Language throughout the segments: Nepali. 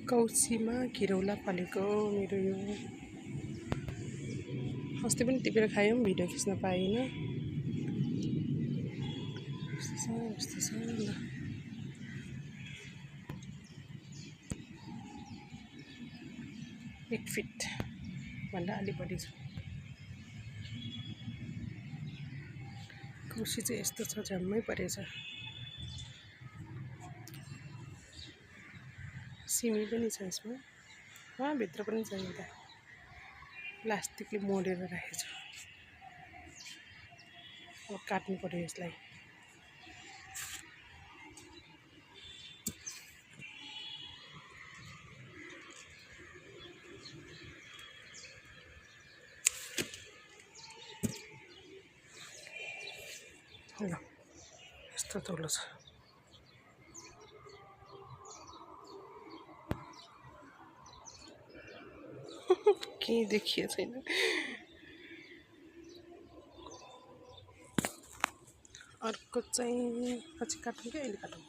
कौसीमा घिरौला फलेको मेरो यो अस्ति पनि टिपेर खायौँ, भिडियो खिच्न पाइनँ। यस्तो छ ल। एक फिट भन्दा अलि बढी छ। कौसी चाहिँ यस्तो छ, झ्याम्मै परेछ। सिमी पनि छ यसमा, भित्र पनि छ। एउटा प्लास्टिकले मोडेर राखेको छ। अब काट्नु पर्यो यसलाई। ल यस्तो तौलो छ। केही देखिएको छैन। अर्को चाहिँ पछि काटौँ कि अहिले काटौँ?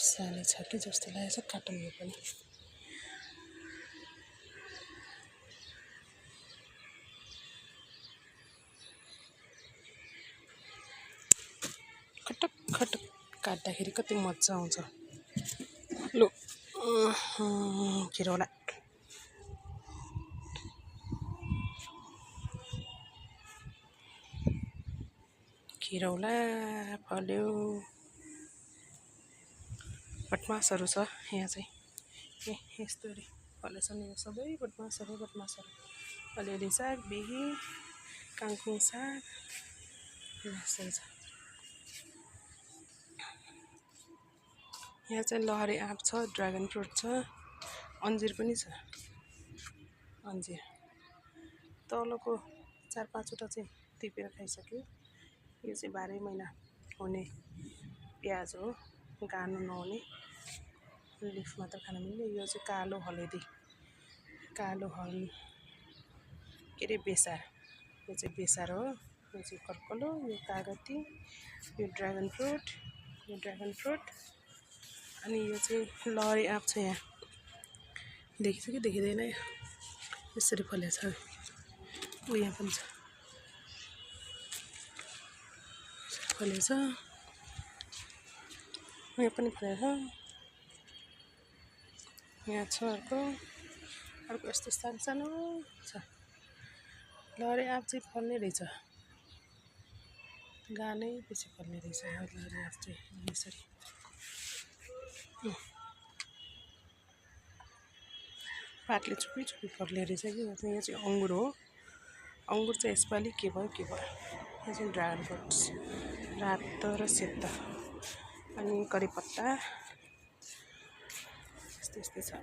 सानो छ कि जस्तो लागेको छ, काटौँ यो पनि। खटक खटक काट्दाखेरि कति मजा आउँछ। लु घिरौला घिरौला फल्यो। बदमासहरू छ यहाँ चाहिँ। यस्तो फलेछन् यो सबै बदमासहरू। अलिअलि साग बिही, काङकुङ साग यस्तै छ। यहाँ चाहिँ लहरे आँप छ, ड्रागन फ्रुट छ, अन्जिर पनि छ। अन्जिर तलको 4-5वटा चाहिँ टिपेर खाइसक्यो। यो चाहिँ 12 महिना हुने प्याज हो, गानो नहुने। लिफ मात्र खान मिल्ने। यो चाहिँ कालो हलेदी, के अरे बेसार। यो चाहिँ बेसार हो। यो चाहिँ कर्कलो, यो कागती, यो ड्रागन फ्रुट। अनि यो चाहिँ लहरे आँप छ। यहाँ देखिन्छ कि देखिँदैन? यसरी फलेको छ। यहाँ पनि छ, फलेको छ। यहाँ पनि फलेको छ। यहाँ छ अर्को यस्तो सानो छ। लहरे आँप चाहिँ फल्ने रहेछ, गानै पछि फल्ने रहेछ लहरे आँप चाहिँ। यसरी पातले छुपी फल्ने रहेछ कि। यहाँ चाहिँ अङ्गुर हो। अङ्गुर चाहिँ यसपालि के भयो। यो चाहिँ ड्रागन फ्रुट, रातो र सेतो। अनि करिपत्ता यस्तै छ।